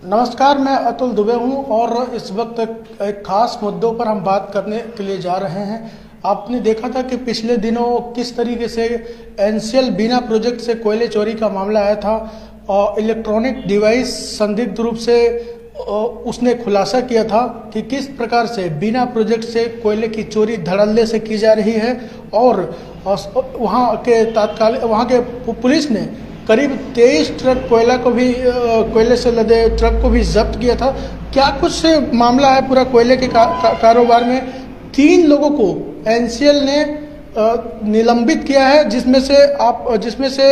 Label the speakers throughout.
Speaker 1: नमस्कार, मैं अतुल दुबे हूं और इस वक्त एक खास मुद्दों पर हम बात करने के लिए जा रहे हैं। आपने देखा था कि पिछले दिनों किस तरीके से एनसीएल बीना प्रोजेक्ट से कोयले चोरी का मामला आया था और इलेक्ट्रॉनिक डिवाइस संदिग्ध रूप से उसने खुलासा किया था कि किस प्रकार से बीना प्रोजेक्ट से कोयले की चोरी धड़ल्ले से की जा रही है और वहाँ के पुलिस ने करीब 23 ट्रक कोयला को भी कोयले से लदे ट्रक को भी जब्त किया था। क्या कुछ मामला है पूरा कोयले के कारोबार में? 3 लोगों को एनसीएल ने निलंबित किया है, जिसमें से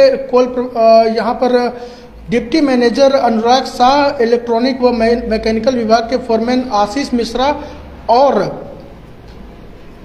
Speaker 1: यहाँ पर डिप्टी मैनेजर अनुराग शाह, इलेक्ट्रॉनिक व मैकेनिकल विभाग के फोरमैन आशीष मिश्रा और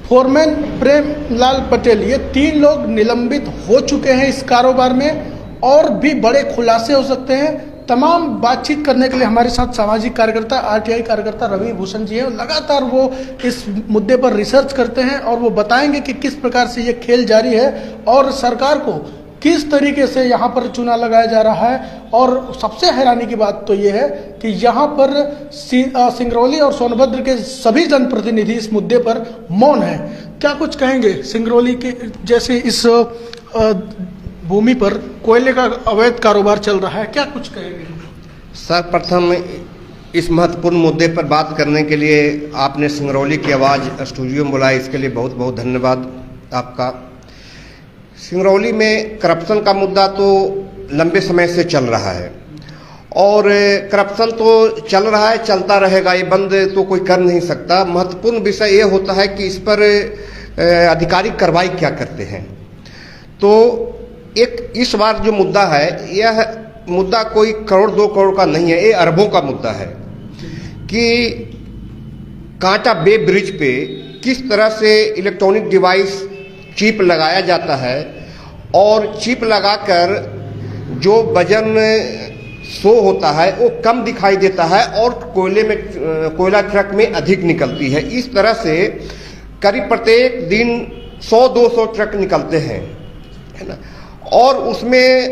Speaker 1: फोरमैन प्रेमलाल पटेल, ये 3 लोग निलंबित हो चुके हैं इस कारोबार में और भी बड़े खुलासे हो सकते हैं। तमाम बातचीत करने के लिए हमारे साथ सामाजिक कार्यकर्ता, आरटीआई कार्यकर्ता रवि भूषण जी हैं। लगातार वो इस मुद्दे पर रिसर्च करते हैं और वो बताएंगे कि किस प्रकार से ये खेल जारी है और सरकार को किस तरीके से यहाँ पर चूना लगाया जा रहा है। और सबसे हैरानी की बात तो ये है कि यहाँ पर सिंगरौली और सोनभद्र के सभी जनप्रतिनिधि इस मुद्दे पर मौन है। क्या कुछ कहेंगे? सिंगरौली के जैसे इस भूमि पर कोयले का अवैध कारोबार चल रहा है, क्या कुछ कहेंगे?
Speaker 2: सर्वप्रथम इस महत्वपूर्ण मुद्दे पर बात करने के लिए आपने सिंगरौली की आवाज़ स्टूडियो में बुलाया, इसके लिए बहुत बहुत धन्यवाद आपका। सिंगरौली में करप्शन का मुद्दा तो लंबे समय से चल रहा है और करप्शन तो चल रहा है, चलता रहेगा, ये बंद तो कोई कर नहीं सकता। महत्वपूर्ण विषय ये होता है कि इस पर आधिकारिक कार्रवाई क्या करते हैं। तो एक इस बार जो मुद्दा है, यह मुद्दा कोई करोड़ 2 करोड़ का नहीं है, ये अरबों का मुद्दा है कि कांटा बे ब्रिज पे किस तरह से इलेक्ट्रॉनिक डिवाइस चिप लगाया जाता है और चिप लगाकर जो वजन शो होता है वो कम दिखाई देता है और कोयला ट्रक में अधिक निकलती है। इस तरह से करीब प्रत्येक दिन 100-200 ट्रक निकलते हैं, है ना। और उसमें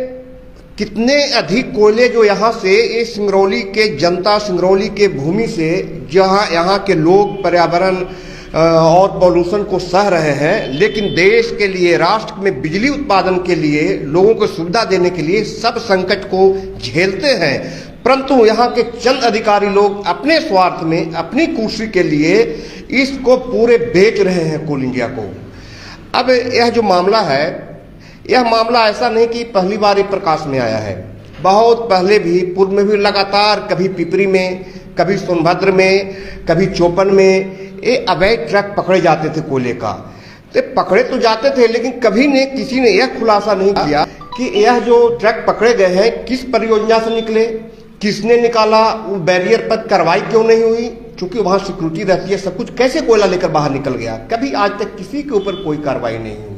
Speaker 2: कितने अधिक कोयले जो यहाँ से ये सिंगरौली के जनता, सिंगरौली के भूमि से जहाँ यहाँ के लोग पर्यावरण और पॉल्यूशन को सह रहे हैं, लेकिन देश के लिए, राष्ट्र में बिजली उत्पादन के लिए, लोगों को सुविधा देने के लिए सब संकट को झेलते हैं, परंतु यहाँ के चंद अधिकारी लोग अपने स्वार्थ में, अपनी कुर्सी के लिए इसको पूरे बेच रहे हैं कोल इंडिया को। अब यह जो मामला है, यह मामला ऐसा नहीं कि पहली बार ये प्रकाश में आया है। बहुत पहले भी, पूर्व में भी लगातार कभी पिपरी में, कभी सोनभद्र में, कभी चोपन में ये अवैध ट्रक पकड़े जाते थे कोयले का। तो पकड़े तो जाते थे, लेकिन कभी ने किसी ने यह खुलासा नहीं किया कि यह जो ट्रक पकड़े गए हैं किस परियोजना से निकले, किसने निकाला, वो बैरियर पर कार्रवाई क्यों नहीं हुई, क्योंकि वहाँ सिक्योरिटी रहती है, सब कुछ, कैसे कोयला लेकर बाहर निकल गया। कभी आज तक किसी के ऊपर कोई कार्रवाई नहीं हुई।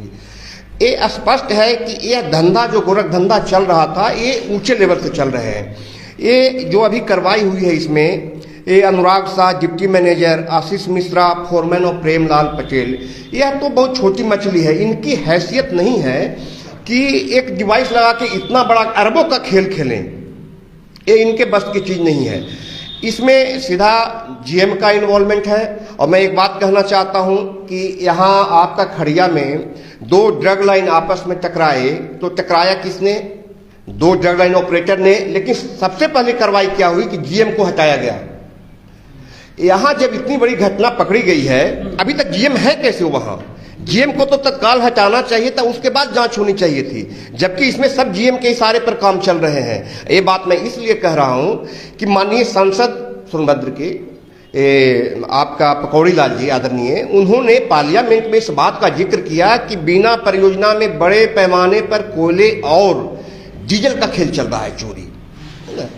Speaker 2: ये स्पष्ट है कि यह धंधा, जो गोरख धंधा चल रहा था, ये ऊंचे लेवल से चल रहे हैं। ये जो अभी कार्रवाई हुई है इसमें, ये अनुराग Shah, deputy manager Ashish Mishra, foreman और प्रेमलाल पटेल, यह तो बहुत छोटी मछली है। इनकी हैसियत नहीं है कि एक डिवाइस लगा के इतना बड़ा अरबों का खेल खेलें, ये इनके बस की चीज़ नहीं है। इसमें सीधा जीएम का इन्वॉल्वमेंट है। और मैं एक बात कहना चाहता हूं कि यहाँ आपका खड़िया में 2 ड्रग लाइन आपस में टकराए, तो टकराया किसने? 2 ड्रग लाइन ऑपरेटर ने। लेकिन सबसे पहले कार्रवाई क्या हुई कि जीएम को हटाया गया। यहाँ जब इतनी बड़ी घटना पकड़ी गई है, अभी तक जीएम है कैसे वहां? जीएम को तो तत्काल हटाना चाहिए था, उसके बाद जांच होनी चाहिए थी, जबकि इसमें सब जीएम के इशारे पर काम चल रहे हैं। ये बात मैं इसलिए कह रहा हूं कि माननीय सांसद सोनभद्र के आपका पकौड़ी लाल जी आदरणीय, उन्होंने पार्लियामेंट में इस बात का जिक्र किया कि बीना परियोजना में बड़े पैमाने पर कोयले और डीजल का खेल चल रहा है, चोरी, है ना।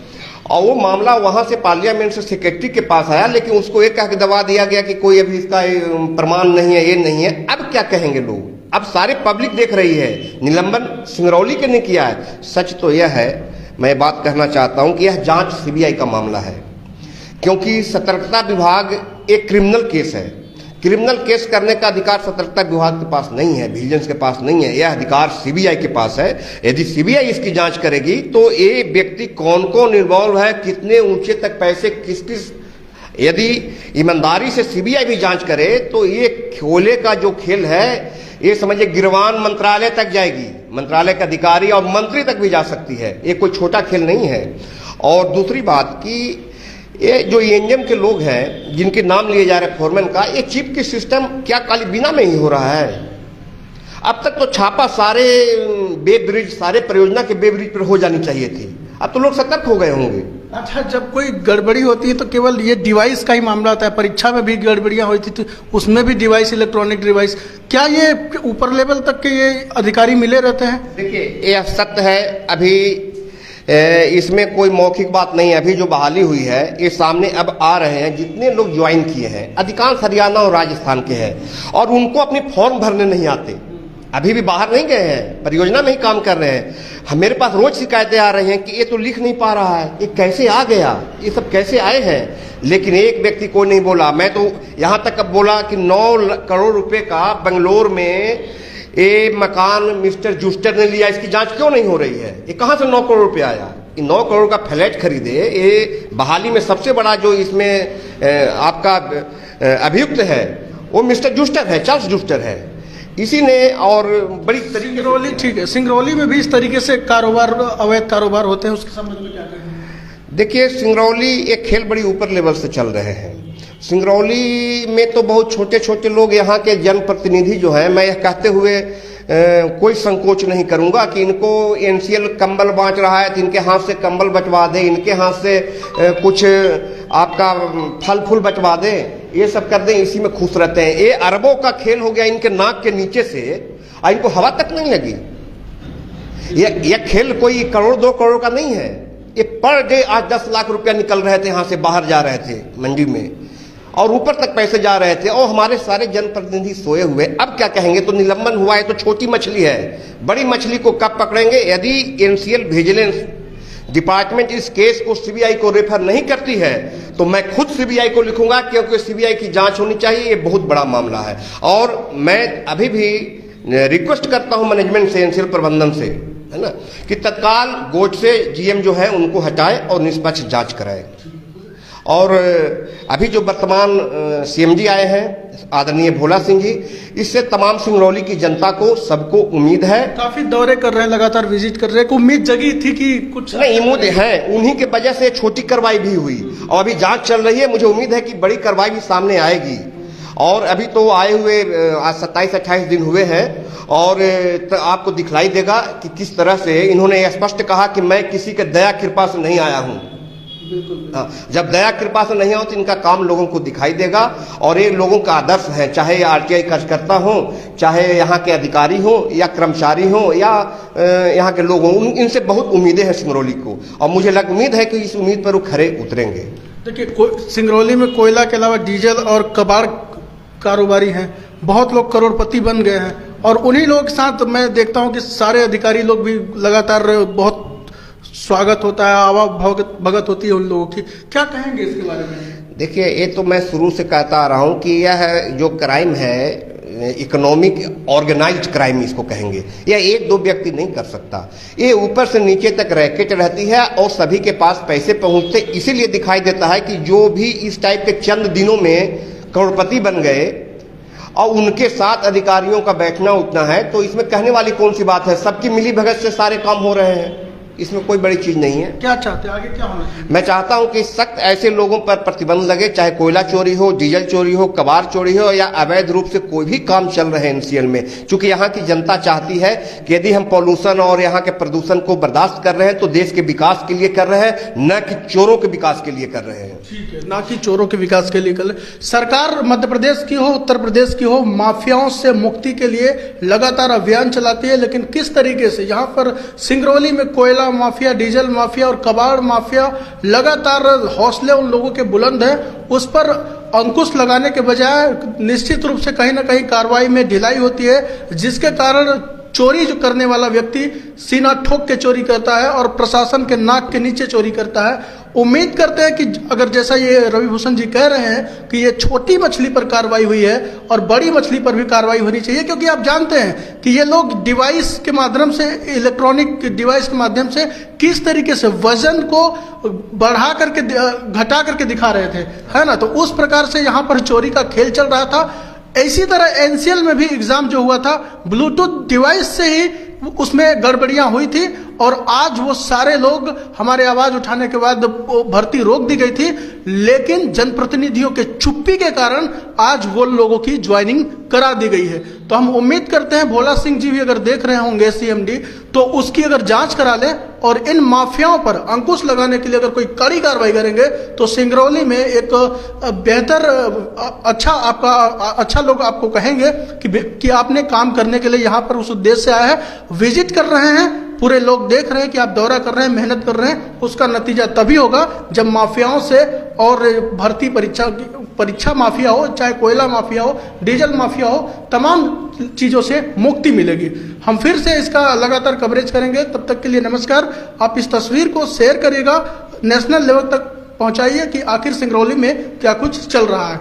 Speaker 2: और वो मामला वहां से पार्लियामेंट से सेक्रेटरी के पास आया, लेकिन उसको एक कह के दबा दिया गया कि कोई अभी इसका प्रमाण नहीं है, ये नहीं है। अब क्या कहेंगे लोग? अब सारे पब्लिक देख रही है। निलंबन सिंगरौली के ने किया है। सच तो यह है, मैं बात कहना चाहता हूं कि यह जांच सीबीआई का मामला है, क्योंकि सतर्कता विभाग एक क्रिमिनल केस है। क्रिमिनल केस करने का अधिकार सतर्कता विभाग के पास नहीं है, विजिलेंस के पास नहीं है, यह अधिकार सीबीआई के पास है। यदि सीबीआई इसकी जांच करेगी तो ये व्यक्ति कौन कौन इन्वॉल्व है, कितने ऊंचे तक पैसे किस किस, यदि ईमानदारी से सीबीआई भी जांच करे तो ये खोले का जो खेल है ये समझिए गिरवान मंत्रालय तक जाएगी, मंत्रालय के अधिकारी और मंत्री तक भी जा सकती है। ये कोई छोटा खेल नहीं है। और दूसरी बात कि ये जो एएनएम के लोग हैं जिनके नाम लिए जा रहे हैं फोरमैन का, ये चिप की सिस्टम क्या काली बीना में ही हो रहा है? अब तक तो छापा सारे बे ब्रिज, सारे परियोजना के बे ब्रिज पर हो जानी चाहिए थी। अब तो लोग सतर्क हो गए होंगे।
Speaker 1: अच्छा, जब कोई गड़बड़ी होती है तो केवल ये डिवाइस का ही मामला होता है, परीक्षा में भी गड़बड़ियां हुई थी तो उसमें भी डिवाइस, इलेक्ट्रॉनिक डिवाइस, क्या ये ऊपर लेवल तक के ये अधिकारी मिले रहते हैं?
Speaker 2: देखिए, यह सत्य है, अभी इसमें कोई मौखिक बात नहीं है। अभी जो बहाली हुई है ये सामने अब आ रहे हैं, जितने लोग ज्वाइन किए हैं अधिकांश हरियाणा और राजस्थान के हैं और उनको अपनी फॉर्म भरने नहीं आते, अभी भी बाहर नहीं गए हैं, परियोजना में ही काम कर रहे हैं। मेरे पास रोज शिकायतें आ रही हैं कि ये तो लिख नहीं पा रहा है, ये कैसे आ गया, ये सब कैसे आए हैं, लेकिन एक व्यक्ति कोई नहीं बोला। मैं तो यहाँ तक अब बोला कि 9 करोड़ रुपए का बेंगलोर में ये मकान मिस्टर जूस्टर ने लिया, इसकी जांच क्यों नहीं हो रही है? ये कहाँ से 9 करोड़ रुपए आया? ये 9 करोड़ का फ्लैट खरीदे, ये बहाली में सबसे बड़ा जो इसमें आपका अभियुक्त है वो मिस्टर जूस्टर है, चार्ल्स जूस्टर है, इसी ने। और बड़ी
Speaker 1: सिंगरौली, ठीक है, सिंगरौली में भी इस तरीके से कारोबार, अवैध कारोबार होते हैं, उसके संबंध में क्या कहेंगे?
Speaker 2: देखिए, सिंगरौली एक खेल बड़ी ऊपर लेवल से चल रहे हैं। सिंगरौली में तो बहुत छोटे छोटे लोग, यहाँ के जनप्रतिनिधि जो हैं, मैं यह कहते हुए कोई संकोच नहीं करूंगा कि इनको एनसीएल कंबल बांट रहा है तो इनके हाथ से कंबल बंटवा दे, इनके हाथ से कुछ आपका फल फूल बंटवा दे, ये सब कर दें, इसी में खुश रहते हैं। ये अरबों का खेल हो गया इनके नाक के नीचे से, और इनको हवा तक नहीं लगी। ये खेल कोई करोड़ 2 करोड़ का नहीं है। ये पर डे आज 10 लाख रुपया निकल रहे थे, यहाँ से बाहर जा रहे थे मंडी में, और ऊपर तक पैसे जा रहे थे, और हमारे सारे जनप्रतिनिधि सोए हुए। अब क्या कहेंगे? तो निलंबन हुआ है तो छोटी मछली है, बड़ी मछली को कब पकड़ेंगे? यदि एनसीएल विजिलेंस डिपार्टमेंट इस केस को सीबीआई को रेफर नहीं करती है तो मैं खुद सीबीआई को लिखूंगा, क्योंकि सीबीआई की जांच होनी चाहिए, ये बहुत बड़ा मामला है। और मैं अभी भी रिक्वेस्ट करता हूं मैनेजमेंट से, एनसीएल प्रबंधन से, है ना, कि तत्काल गोडसे जीएम जो है उनको हटाए और निष्पक्ष जांच कराए। और अभी जो वर्तमान सीएमजी आए हैं आदरणीय भोला सिंह जी, इससे तमाम सिंगरौली की जनता को, सबको उम्मीद है।
Speaker 1: काफी दौरे कर रहे हैं, लगातार विजिट कर रहे हैं, उम्मीद जगी थी कि कुछ
Speaker 2: नहीं, उम्मीद है, उन्हीं के वजह से छोटी कार्रवाई भी हुई और अभी जांच चल रही है। मुझे उम्मीद है कि बड़ी कार्रवाई भी सामने आएगी। और अभी तो आए हुए आज 27-28 दिन हुए हैं और आपको दिखलाई देगा कि किस तरह से इन्होंने स्पष्ट कहा कि मैं किसी के दया कृपा से नहीं आया हूं। जब दया कृपा से नहीं हो तो इनका काम लोगों को दिखाई देगा, और ये लोगों का आदर्श है, चाहे आरटीआई कार्यकर्ता हो, चाहे यहाँ के अधिकारी हो या कर्मचारी हो या यहाँ के लोग हों, इनसे बहुत उम्मीदें हैं सिंगरौली को, और मुझे उम्मीद है कि इस उम्मीद पर वो खरे उतरेंगे।
Speaker 1: देखिए, सिंगरौली में कोयला के अलावा डीजल और कबाड़ कारोबारी हैं, बहुत लोग करोड़पति बन गए हैं, और उन्हीं लोगों के साथ मैं देखता हूं कि सारे अधिकारी लोग भी लगातार बहुत स्वागत होता है, आवा भगत होती है उन लोगों की। क्या कहेंगे इसके बारे में?
Speaker 2: देखिए, ये तो मैं शुरू से कहता आ रहा हूं कि यह जो क्राइम है, इकोनॉमिक ऑर्गेनाइज्ड क्राइम इसको कहेंगे, यह 1-2 व्यक्ति नहीं कर सकता। ये ऊपर से नीचे तक रैकेट रहती है और सभी के पास पैसे पहुंचते, इसीलिए दिखाई देता है कि जो भी इस टाइप के चंद दिनों में करोड़पति बन गए और उनके साथ अधिकारियों का बैठना उठना है, तो इसमें कहने वाली कौन सी बात है? सबकी मिली भगत से सारे काम हो रहे हैं, इसमें कोई बड़ी चीज नहीं है।
Speaker 1: क्या चाहते हैं आगे क्या होना चाहिए?
Speaker 2: मैं चाहता हूं कि सख्त ऐसे लोगों पर प्रतिबंध लगे, चाहे कोयला चोरी हो, डीजल चोरी हो, कबाड़ चोरी हो, या अवैध रूप से कोई भी काम चल रहे हैं एनसीएल में। क्योंकि यहाँ की जनता चाहती है कि यदि हम पॉल्यूशन और यहाँ के प्रदूषण को बर्दाश्त कर रहे हैं तो देश के विकास के लिए कर रहे हैं, न कि चोरों के विकास के लिए कर रहे हैं।
Speaker 1: ठीक है, ना कि चोरों के विकास के लिए कर रहे। सरकार मध्य प्रदेश की हो, उत्तर प्रदेश की हो, माफियाओं से मुक्ति के लिए लगातार अभियान चलाती है, लेकिन किस तरीके से यहाँ पर सिंगरौली में कोयला माफिया, डीजल माफिया और कबाड़ माफिया लगातार हौसले उन लोगों के बुलंद हैं, उस पर अंकुश लगाने के बजाय निश्चित रूप से कहीं ना कहीं कार्रवाई में ढिलाई होती है, जिसके कारण चोरी जो करने वाला व्यक्ति सीना ठोक के चोरी करता है और प्रशासन के नाक के नीचे चोरी करता है। उम्मीद करते हैं कि अगर जैसा ये रवि भूषण जी कह रहे हैं कि ये छोटी मछली पर कार्रवाई हुई है और बड़ी मछली पर भी कार्रवाई होनी चाहिए, क्योंकि आप जानते हैं कि ये लोग डिवाइस के माध्यम से, इलेक्ट्रॉनिक डिवाइस के माध्यम से किस तरीके से वजन को बढ़ा करके घटा करके दिखा रहे थे, है ना। तो उस प्रकार से यहाँ पर चोरी का खेल चल रहा था। इसी तरह एनसीएल में भी एग्जाम जो हुआ था ब्लूटूथ डिवाइस से ही उसमें गड़बड़ियां हुई थी और आज वो सारे लोग, हमारे आवाज उठाने के बाद भर्ती रोक दी गई थी, लेकिन जनप्रतिनिधियों के चुप्पी के कारण आज वो लोगों की ज्वाइनिंग करा दी गई है। तो हम उम्मीद करते हैं भोला सिंह जी भी अगर देख रहे होंगे सीएमडी, तो उसकी अगर जांच करा लें और इन माफियाओं पर अंकुश लगाने के लिए अगर कोई कड़ी कार्रवाई करेंगे तो सिंगरौली में एक बेहतर, अच्छा लोग आपको कहेंगे कि आपने काम करने के लिए यहाँ पर उस उद्देश्य से आया है, विजिट कर रहे हैं, पूरे लोग देख रहे हैं कि आप दौरा कर रहे हैं, मेहनत कर रहे हैं। उसका नतीजा तभी होगा जब माफियाओं से और भर्ती परीक्षा माफिया हो, चाहे कोयला माफिया हो, डीजल माफिया हो, तमाम चीजों से मुक्ति मिलेगी। हम फिर से इसका लगातार कवरेज करेंगे। तब तक के लिए नमस्कार। आप इस तस्वीर को शेयर करिएगा, नेशनल लेवल तक पहुंचाइए कि आखिर सिंगरौली में क्या कुछ चल रहा है।